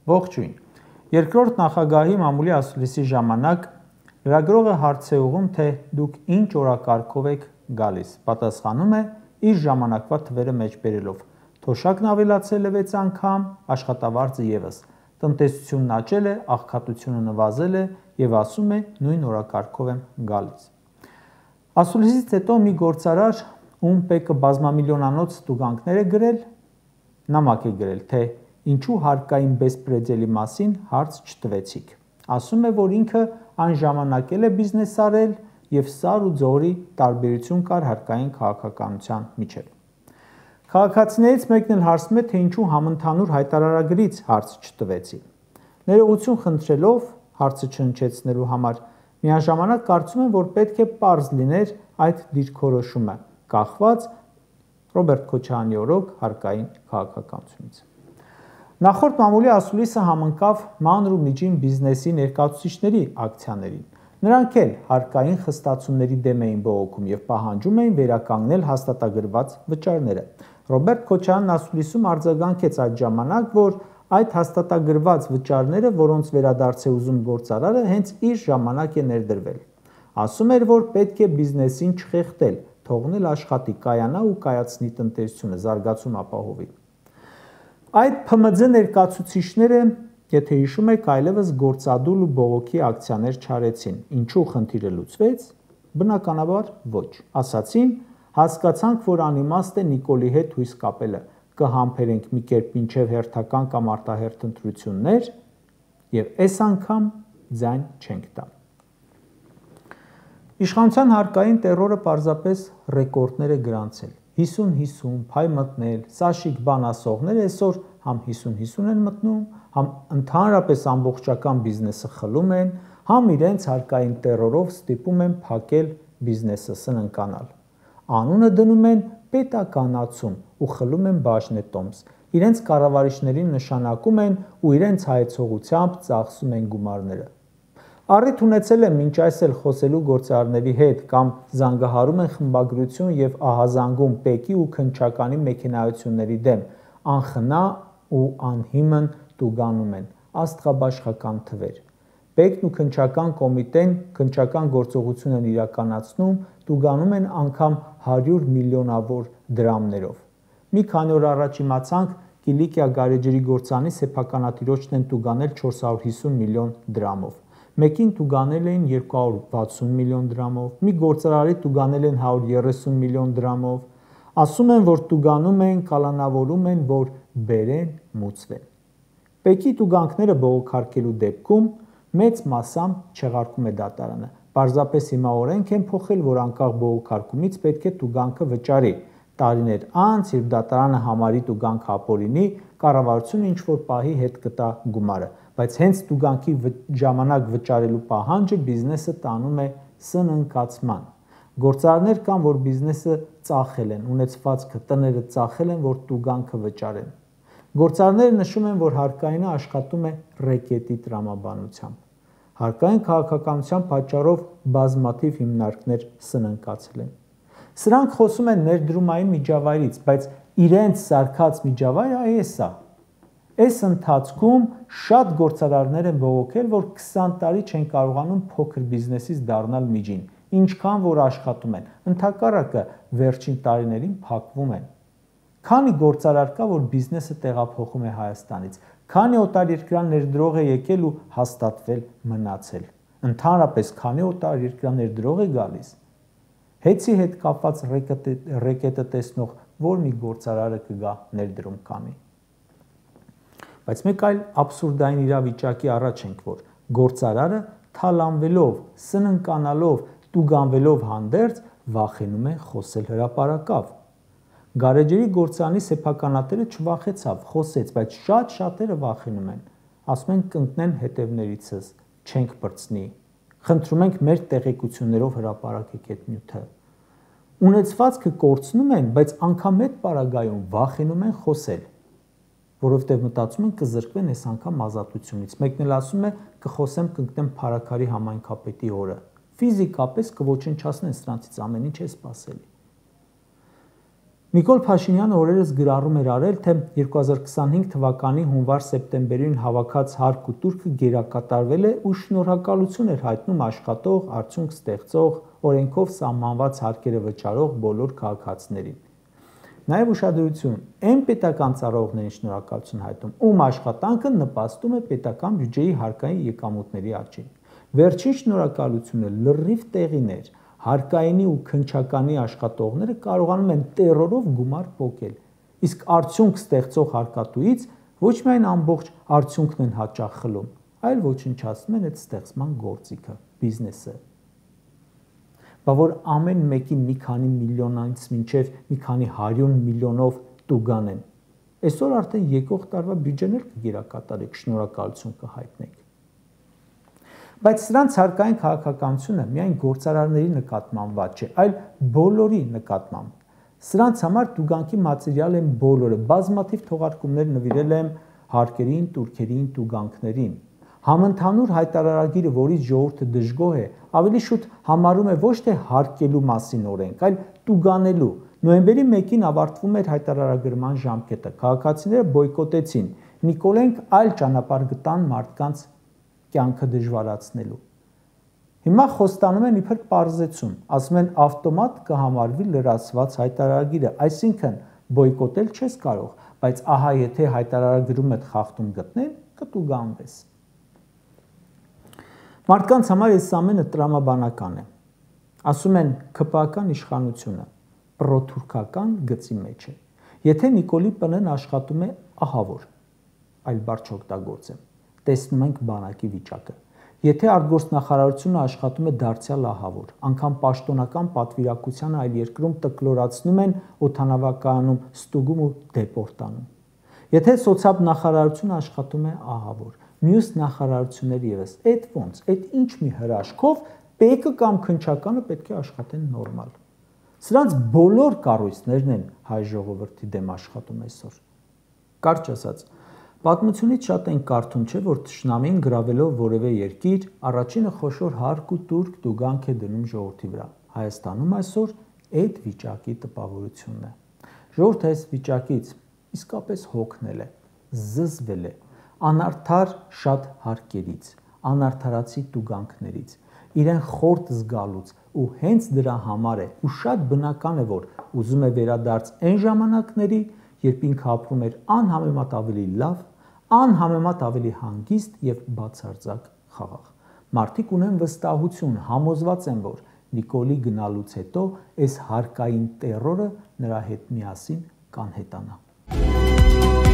Ողջույն։ Երկրորդ նախագահի մամուլի ասուլիսի ժամանակ լրագրողը հարց է ուղղում, թե դուք ինչ օրակարգով եք գալիս։ Պատասխանում է իր ժամանակվա թվերը մեջբերելով. թոշակն ավելացել է 6 անգամ, աշխատավարձը ևս, տնտեսությունն աճել է, աղքատությունը նվազել է եւ ասում է նույն օրակարգով եմ գալիս։ Ասուլիսից հետո մի գործարար, ում ՊԿ բազմամիլիոնանոց տուգանքներ է գրել, նամակ է գրել, թե ինչու հարկային բեսպրեդելի մասին հարց չտվեցիք։ Ասում է, որ ինքը այն ժամանակ էլ է բիզնես արել եւ սար ու ձողերի տարբերություն կար հարկային քաղաքականության միջեւ։ Քաղաքացիներից մեկն էլ հարցնում է, թե ինչու համընդհանուր հայտարարագրից հարց չտվեցի։ Ներողություն խնդրելով հարցը չհնչեցնելու համար միաժամանակ կարծում եմ, որ պետք է պարզ լիներ այդ դիրքորոշումը, կախված Ռոբերտ Քոչարյանի օրոք հարկային քաղաքականությունից։ Նախորդ մամուլի ասուլիսը համընկավ մանր ու միջին բիզնեսի ներկայացուցիչների ակցիաներին։ Նրանք էլ հարկային խստացումների դեմ էին բողոքում եւ պահանջում էին վերականգնել հաստատագրված վճարները։ Ռոբերտ Քոչարյանն ասուլիսում արձագանքեց այդ ժամանակ, որ այդ հաստատագրված վճարները, որոնց վերադարձ է ուզում գործարարը, հենց իր ժամանակ է ներդրվել։ Ասում էր, որ պետք է բիզնեսին չխեղդել, թողնել աշխատի, կայանա ու կայացնի տնտեսությունը, զարգացում ապահովի։ Այդ ՓՄՁ ներկայացուցիչները, եթե հիշում եք, այլևս գործադուլ ու բողոքի ակցիաներ չարեցին։ Ինչու խնդիրը լուծվեց։ Բնականաբար ոչ։ Ասացին, հասկացանք, որ անիմաստ է Նիկոլի հետ հույս կապելը, կհամբերենք մի կերպ մինչև հերթական կամ արտահերթ ընտրություններ եւ այս անգամ ձայն չենք տա։ Իշխանության հարկային տերորը պարզապես ռեկորդներ է գրանցել։ 50-50, փայ մտնել, սաշիկ բան ասողները այսօր համ 50-50 են մտնում, համ ընդհանրապես ամբողջական բիզնեսը խլում են, համ իրենց հարկային տերորով ստիպում են փակել բիզնեսը, սննկանալ։ Անունը դնում են պետականացում ու խլում են բաժնետոմս, իրենց կառավարիչներին նշանակում են ու իրենց հայեցողությամբ ծախսում են գումարները։ Առիթ ունեցել եմ մինչ այս էլ խոսելու գործարարների հետ կամ զանգահարում են խմբագրություն եւ ահազանգում ՊԵԿ-ի ու քննչականի մեքենայությունների դեմ, անխնա ու անհիմն տուգանում են, աստղաբաշխական թվեր։ ՊԵԿ-ն ու քննչական կոմիտեն քննչական գործողություն են իրականացնում, տուգանում են անգամ 100 միլիոնավոր դրամներով։ Մի քանի օր առաջ իմացանք, Կիլիկիա գարեջրի գործանի սեփականատիրոջն են տուգանել 450 միլիոն դրամով։ Մեկին տուգանել էին 260 միլիոն դրամով, մի գործարարի տուգանել են 130 միլիոն դրամով։ Ասում են, որ տուգանում են, կալանավորում են, որ բերեն, մուծվեն։ ՊԵԿ-ի տուգանքները բողոքարկելու դեպքում մեծ մասամբ չեղարկում է դատարանը։ Պարզապես հիմա օրենք են փոխել, որ անկախ բողոքարկումից պետք է տուգանքը վճարի։ Տարիներ անց, երբ դատարանը համարի տուգանքը ապօրինի, կառավարությունը ինչ-որ պահի հետ կտա գումարը, բայց հենց տուգանքի ժամանակ վճարելու պահանջը բիզնեսը տանում է սննկացման։ Գործարարներ կան, որ բիզնեսը ծախել են, ունեցվածքը, տները ծախել են, որ տուգանքը վճարեն։ Գործարարները նշում են, որ հարկայինը աշխատում է ռեկետի տրամաբանությամբ։ Հարկային քաղաքականության պատճառով բազմաթիվ հիմնարկներ սննկացել են։ Սրանք խոսում են ներդրումային միջավայրից, բայց իրենց սարքած միջավայրը այս է։ Այս ընթացքում շատ գործարարներ են բողոքել, որ 20 տարի չեն կարողանում փոքր բիզնեսից դառնալ միջին, ինչքան որ աշխատում են, ընդհակառակը վերջին տարիներին փակվում են։ Քանի գործարար կա, որ բիզնեսը տեղափոխում է Հայաստանից, քանի օտարերկրյա ներդրող է եկել ու հաստատվել, մնացել։ Ընդհանրապես քանի օտարերկրյա ներդրող է գալիս։ Հեծի հետ կապված ռեկետը տեսնող որ մի գործարարը կգա ներդրում կանի։ Բայց մեկ այլ աբսուրդային իրավիճակի առաջ ենք, որ գործարարը թալանվելով, սննկանալով, տուգանվելով հանդերձ վախենում է խոսել հրապարակավ։ Գարեջրի գործանի սեփականատերը չվախեցավ, խոսեց, բայց շատերը վախենում են, ասում են կընկնեն հետևներիցս, չենք բրցնի, խնդրում ենք մեր տեղեկություններով հրապարակեք այդ նյութը։ Ունեցվածքը կորցնում են, բայց անգամ այդ պարագայում վախենում են խոսել, որովհետև մտածում են կզրկվեն այս անգամ ազատությունից։ Մեկն էլ ասում է կխոսեմ, կընկնեմ փարաքարի համայնքապետի օրը։ Ֆիզիկապես կոչնչացնեն սրանցից ամեն ինչ է սպասելի։ Նիկոլ Փաշինյանը օրերս գրառում էր արել, թե 2025 թվականի հունվար-սեպտեմբերին հավաքած հարկ ու տուրքը գերակատարվել է ու շնորհակալություն էր հայտնում աշխատող, արդյունք ստեղծող, օրենքով սահմանված հարկերը վճարող բոլոր քաղաքացիներին։ Նաև ուշադրություն, այն պետական ծառայողներին շնորհակալություն հայտնում, ում աշխատանքը նպաստում է պետական բյուջեի հարկային եկամուտների աճին։ Վերջին շնորհակալությունը լրիվ տեղին էր։ Հարկայինի ու քննչականի աշխատողները կարողանում են տերորով գումար պոկել, իսկ արդյունք ստեղծող հարկատուից ոչ միայն ամբողջ արդյունքն են հաճախ խլում, այլ ոչնչացնում են այդ ստեղծման գործիքը, բիզնեսը։ Բա որ ամեն մեկին մի քանի միլիոնից մինչև մի քանի 100 միլիոնով տուգան են։ Այսօր արդեն եկող տարվա բյուջեն էլ կգերակատարեք, շնորհակալություն կհայտնեք։ Բայց սրանց հարկային քաղաքականությունը միայն գործարարների նկատմամբ վատ չէ, այլ բոլորի նկատմամբ։ Սրանց համար տուգանքի մատերիալ են բոլորը, բազմաթիվ թողարկումներ նվիրել եմ հարկերին, տուրքերին, տուգանքներին։ Համընդհանուր հայտարարագիրը, որից ժողովուրդը դժգոհ է, ավելի շուտ համարում է ոչ թե հարկելու մասին օրենք, այլ տուգանելու։ Նոյեմբերի 1-ին ավարտվում էր հայտարարագրման ժամկետը։ Քաղաքացիները բոյկոտեցին։ Նիկոլենք այլ ճանապարհ գտան մարդկանց կյանքը դժվարացնելու։ Հիմա խոստանում են իբր պարզեցում, ասում են ավտոմատ կհամարվի լրացված հայտարարագիրը, այսինքն բոյկոտել չես կարող, բայց ահա եթե հայտարարագրում ես խախտում գտնել, կտուգանվես։ Մարդկանց համար այս ամենը տրամաբանական է։ Ասում են ՔՊԱ-ական իշխանությունը պրոթուրքական գծի մեջ է։ Եթե Նիկոլի ՊՆ-ն աշխատում է ահավոր, այլ բառ չօգտագործեմ, տեսնում ենք բանակի վիճակը։ Եթե արտգործնախարարությունը աշխատում է դարձյալ ահավոր, անգամ պաշտոնական պատվիրակությանը այլ երկրում տկլորացնում են օդանավակայանում, ստուգում ու դեպորտանում։ Եթե սոցիալ նախարարությունը աշխատում է ահավոր, մյուս նախարարությունները ևս, այդ ոնց, այդ ինչ մի հրաշքով ՊԵԿ-ը կամ քննչականը պետք է աշխատեն նորմալ։ Սրանց բոլոր կառույցներն են հայ ժողովրդի դեմ աշխատում այսօր։ Կարճ ասած, պատմությունից շատ են կարդում, չէ, որ թշնամին գրավելով որևէ երկիր, առաջինը խոշոր հարկ ու տուրք տուգանք է դնում ժողովրդի վրա։ Հայաստանում այսօր այդ վիճակի տպավորությունն է։ Ժողովուրդը այս վիճակից իսկապես հոգնել է, զզվել է, անարդար շատ հարկերից, անարդարացի տուգանքներից, իրեն խորտ զգալուց ու հենց դրա համար է ու շատ բնական է, որ ուզում է վերադարձ այն ժամանակների, երբ ինքը ապրում էր անհամեմատ ավելի լավ, անհամեմատ ավելի հանգիստ եւ բացարձակ խաղաղ։ Մարդիկ ունեն վստահություն, համոզված են, որ Նիկոլի գնալուց հետո այս հարկային տերորը նրա հետ միասին կանհետանա։